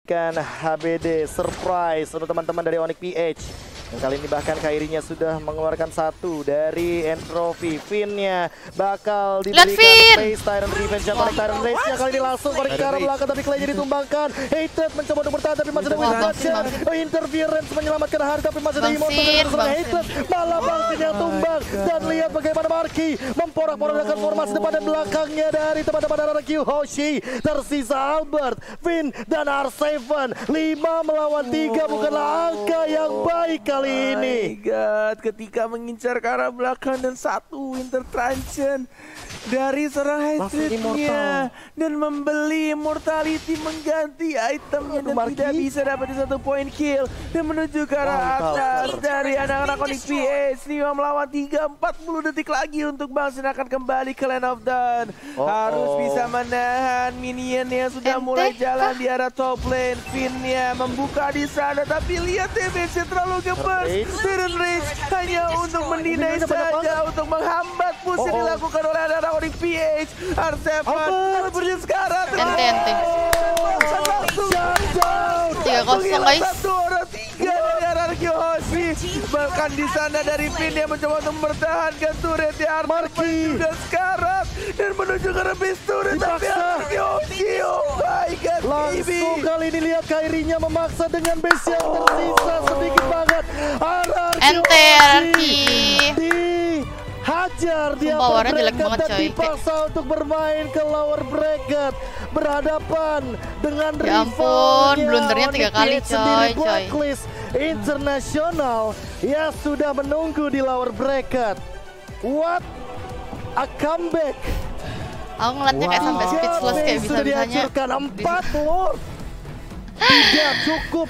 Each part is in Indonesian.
memberikan HBD surprise untuk teman-teman dari Onyx PH. Dan kali ini bahkan Kairinya sudah mengeluarkan satu dari Entropy. Finn-nya bakal diberikan Face Tyrant Revenge yang Connect Tyrant Rage-nya kali ini langsung balik ke arah belakang, tapi Clay-nya ditumbangkan. Hatred mencoba untuk bertahan tapi masih ada Windwatcher. Interference menyelamatkan hari tapi masih ada Immortal dari serangan Hatred. Malah Bangsin yang tumbang. Dan lihat bagaimana Marky memporak-porandakan formasi depan dan belakangnya dari teman-teman RRQ Hoshi. Tersisa Albert, Finn, dan R7. 5 melawan 3 bukanlah angka yang baik kali ini. My God, ketika mengincar ke arah belakang dan satu Winter Truncheon dari seorang Hatred-nya dan membeli Immortality mengganti itemnya dan tidak bisa dapat satu poin kill dan menuju ke arah atas dari anak-anak Onyx PH. 5 melawan 3, 40 detik lagi untuk Bangsin akan kembali ke Land of Dawn. Harus bisa menahan minionnya sudah mulai jalan di arah top lane. Finn-nya membuka di sana tapi lihat damage-nya terlalu gebas. Tyrant Rage hanya untuk mendinai saja, untuk menghambat push yang dilakukan oleh anak-anak Onyx PH. R7 berjaya sekarang. Ente. 3-0 guys. Satu orang 3 dari RRQ Hoshi. Bahkan di sana dari Finn yang mencoba untuk mempertahankan turret di Marky juga sekarang dan menuju ke base turret tapi RRQ Hoshi. Oh my God, langsung kali ini lihat Kairinya memaksa dengan base yang tersisa sedikit banget. RRQ dihajar di upper bracket dan dipaksa untuk bermain ke lower bracket, berhadapan dengan rivalnya blundernya 3 kali coy. Blacklist International yang sudah menunggu di lower bracket. What a comeback. Aku ngeliatnya kayak sampai speechless, kayak bisa-bisanya 4 Lord. Tidak cukup.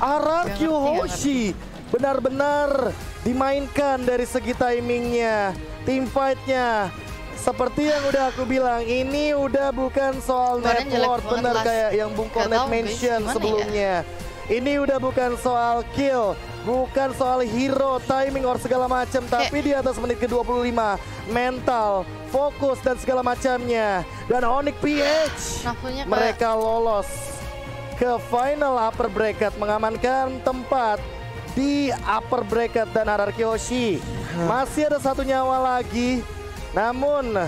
RRQ Hoshi benar-benar dimainkan dari segi timingnya, team fight-nya. Seperti yang udah aku bilang, ini udah bukan soal net worth, bener kayak yang Bung Kornet mention sebelumnya. Ini udah bukan soal kill, bukan soal hero, timing, or segala macam, tapi di atas menit ke-25, mental, fokus, dan segala macamnya. Dan Onyx PH, mereka lolos ke final upper bracket, mengamankan tempat di upper bracket. Dan RRQ Hoshi masih ada 1 nyawa lagi. Namun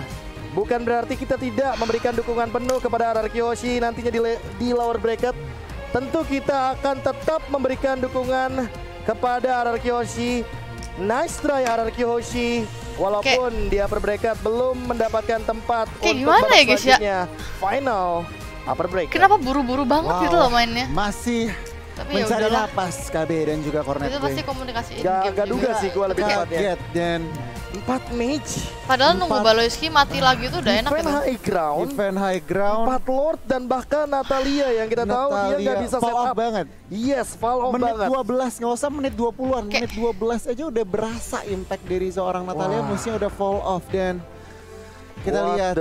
bukan berarti kita tidak memberikan dukungan penuh kepada RRQ Hoshi nantinya di lower bracket. Tentu kita akan tetap memberikan dukungan kepada RRQ Hoshi. Nice try RRQ Hoshi. Walaupun di upper bracket belum mendapatkan tempat untuk babak selanjutnya, final upper bracket. Kenapa buru-buru banget gitu loh mainnya? Masih mencari napas KB dan juga Kornet. Itu pasti komunikasi gak duga sih gue lebih tepatnya. Dan 4 mage. Padahal nunggu Baloyski mati lagi tuh udah enak gitu. Defend high ground. 4 Lord dan bahkan Natalia yang kita tahu dia nggak bisa set up banget. Yes, fall off banget. Menit 12, nggak usah menit 20-an. Menit 12 aja udah berasa impact dari seorang Natalia. Musuhnya udah fall off dan kita lihat.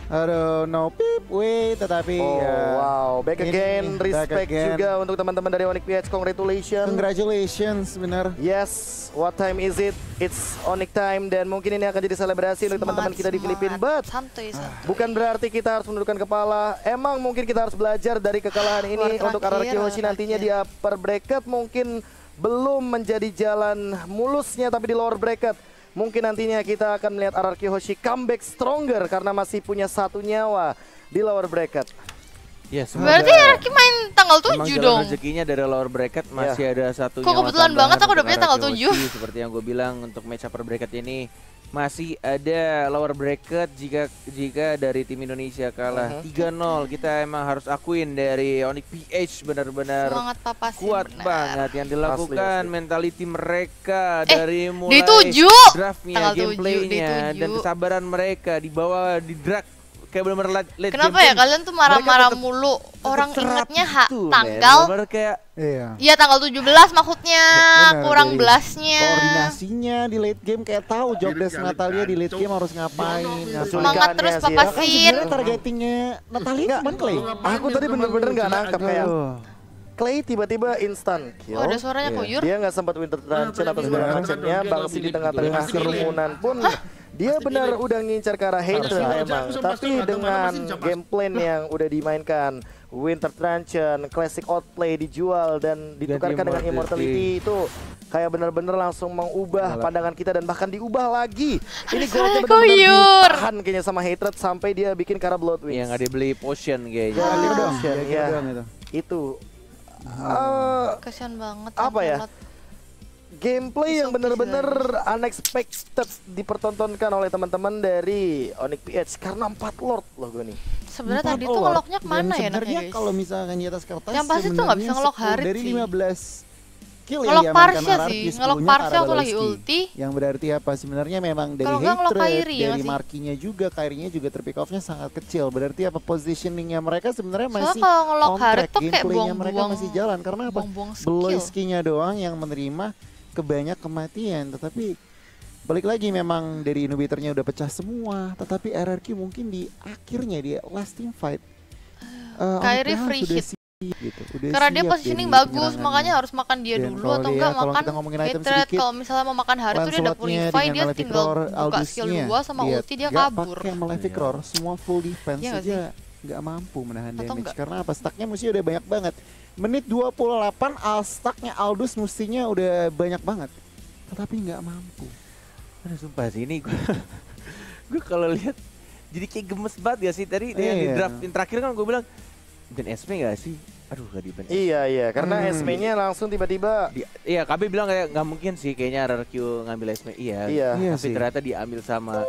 Aduh, no peep, wait, tetapi wow, back again, respect juga untuk teman-teman dari Onyx PH, congratulations, benar. Yes, what time is it? It's Onyx time dan mungkin ini akan jadi selebrasi untuk teman-teman kita di Filipina. But bukan berarti kita harus menundukkan kepala. Emang mungkin kita harus belajar dari kekalahan ini untuk RRQ Hoshi nantinya di upper bracket mungkin belum menjadi jalan mulusnya, tapi di lower bracket mungkin nantinya kita akan melihat RRQ Hoshi comeback stronger karena masih punya 1 nyawa di lower bracket. Yes, berarti RRQ main tanggal 7 dong. Rezekinya dari lower bracket masih ada 1 nyawa. Kok kebetulan banget aku udah punya tanggal 7. Seperti yang gue bilang untuk match upper bracket ini masih ada lower bracket jika dari tim Indonesia kalah 3-0. Kita emang harus akuin dari Onyx PH benar-benar kuat banget yang dilakukan mentality mereka dari mulai draftnya, gameplaynya dan kesabaran mereka dibawa di drag kayak benar-benar late kenapa ya kalian tuh marah-marah mulu? Orang ingetnya tanggal iya tanggal 17 maksudnya. Kurang belasnya. Koordinasinya di late game kayak tahu jobdesk Natalia di late game harus ngapain. Semangat terus papasin. Targetingnya Natalia cuman Clay. Aku tadi bener-bener gak nangkep kayak Clay tiba-tiba instan kill. Oh, ada suaranya Kuyur. Dia nggak sempat Winter Truncheon atau segala macamnya. Bangsi di tengah-tengah kerumunan pun Dia benar udah ngincar ke arah Hydra emang, tapi dengan game plan yang udah dimainkan, Winter Truncheon, Classic Outplay dijual dan ditukarkan dengan Immortality itu kayak benar-benar langsung mengubah pandangan kita dan bahkan diubah lagi. Ini goldnya benar-benar ditahan kayaknya sama Hatred sampai dia bikin Kara Bloodwings. Yang nggak dibeli potion kayaknya. Ya, itu. Kasian banget. Apa ya? Gameplay yang benar-benar unexpected dipertontonkan oleh teman-teman dari Onyx PH karena 4 Lord loh gue nih. Sebenarnya tadi tuh ngeloknya kemana ya sebenarnya kalau misalkan di atas kertas yang pasti tuh nggak bisa ngelok Harit dari 15 kill ngelok yang Parsha sih, ngelok Parsha waktu lagi ulti. Yang berarti apa sebenarnya memang dari Hatred, dari Markinya juga, Kairinya juga terpick off-nya sangat kecil. Berarti apa positioningnya mereka sebenarnya masih on track, gameplaynya mereka masih jalan karena apa? Beloyski-nya doang yang menerima kebanyak kematian, tetapi balik lagi memang dari inhibitornya udah pecah semua, tetapi RRQ mungkin di akhirnya di last team fight Kairi free hit gitu. Karena dia positioning bagus, makanya harus makan dia dulu atau enggak makan Hatred. Kalau misalnya mau makan Harit tuh dia udah purify, dia tinggal buka skill 2 sama ulti dia kabur. Pakai Malefic Roar, semua full defense aja nggak mampu menahan damage karena apa? Stacknya mesti udah banyak banget. Menit 28 stacknya Aldous mestinya udah banyak banget, tetapi nggak mampu. Aduh sumpah sih ini gue kalau lihat jadi kayak gemes banget gak sih tadi yang di draft yang terakhir kan gue bilang dan Esme gak sih? Aduh gak di ban. Iya karena Esme-nya langsung tiba-tiba. Iya KB bilang kayak nggak mungkin sih kayaknya RRQ ngambil Esme. Iya tapi ternyata diambil sama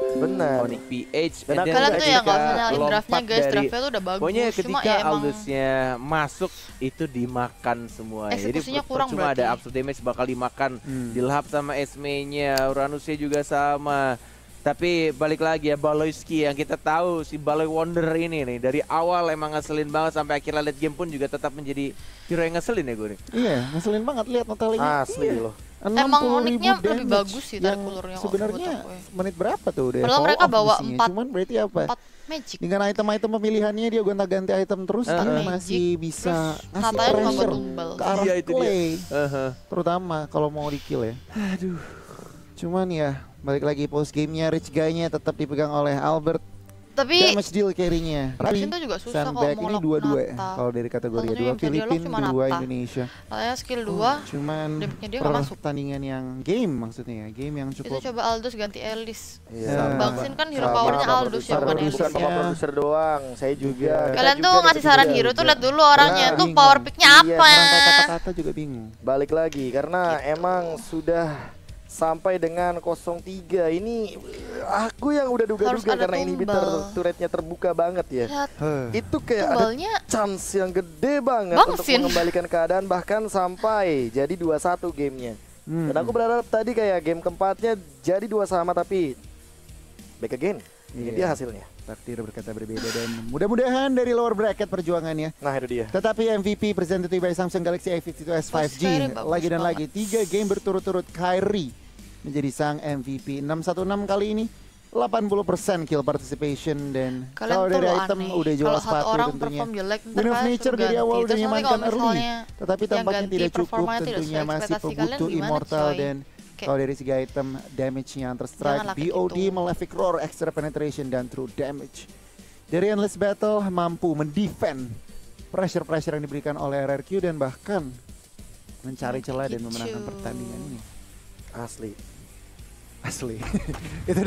Onyx PH. Dan kalian tuh ya nggak usah nyalain draftnya guys, draftnya tuh udah bagus. Pokoknya ketika Aldous-nya masuk itu dimakan semua. Jadi cuma ada absolute damage bakal dimakan, dilahap sama Esme-nya, Uranus-nya juga sama. Tapi balik lagi ya Beloyski yang kita tahu si Baloi Wonder ini nih dari awal emang ngeselin banget sampai akhirnya late game pun juga tetap menjadi hero yang ngeselin ya gue nih. Iya ngeselin banget lihat notalinya. Asli loh. Emang Onyx-nya lebih bagus sih dari colornya. Sebenarnya menit berapa tuh udah? Padahal mereka bawa 4. Cuman berarti apa? 4 magic. Dengan item-item pemilihannya dia gonta-ganti item terus masih bisa ngasih pressure ke arah Clay. Terutama kalau mau di kill ya. Aduh. Cuman ya balik lagi post gamenya Rich Guy-nya tetap dipegang oleh Albert. Tapi damage deal carry-nya. itu juga susah kok ini 2-2 kalau dari kategori 2 Filipina 2 Indonesia. Katanya skill 2. Cuman pertandingan yang game maksudnya ya, game yang cukup. Itu coba Aldous ganti Elis. Bang Sin kan hero powernya Aldous ya bukan Elis. Bukan produser doang, saya juga. Kalian tuh ngasih saran hero tuh lihat dulu orangnya tuh power pick-nya apa. Kata-kata juga bingung. Balik lagi karena emang sudah sampai dengan 03 ini aku yang udah duga-duga karena ini turretnya terbuka banget ya. Itu kayak ada chance yang gede banget untuk mengembalikan keadaan bahkan sampai jadi 2-1 gamenya. Dan aku berharap tadi kayak game keempatnya jadi 2 sama tapi back again. Ini dia hasilnya. Takdir berkata berbeda dan mudah-mudahan dari lower bracket perjuangannya. Nah itu dia. Tetapi MVP presented by Samsung Galaxy A52s 5G lagi dan lagi 3 game berturut-turut Kairi menjadi sang MVP. 616 kali ini 80% kill participation dan kalau dari item udah jual sepatu tentunya. Win of Nature dari awal udah nyamankan early, tetapi tampaknya tidak cukup, tentunya masih butuh Immortal dan kalau dari segi item damage-nya Hunter Strike, BOD, Malefic Roar, Extra Penetration dan True Damage. Dari Endless Battle mampu mendefend pressure-pressure yang diberikan oleh RRQ dan bahkan mencari celah dan memenangkan pertandingan ini. Asli. Itu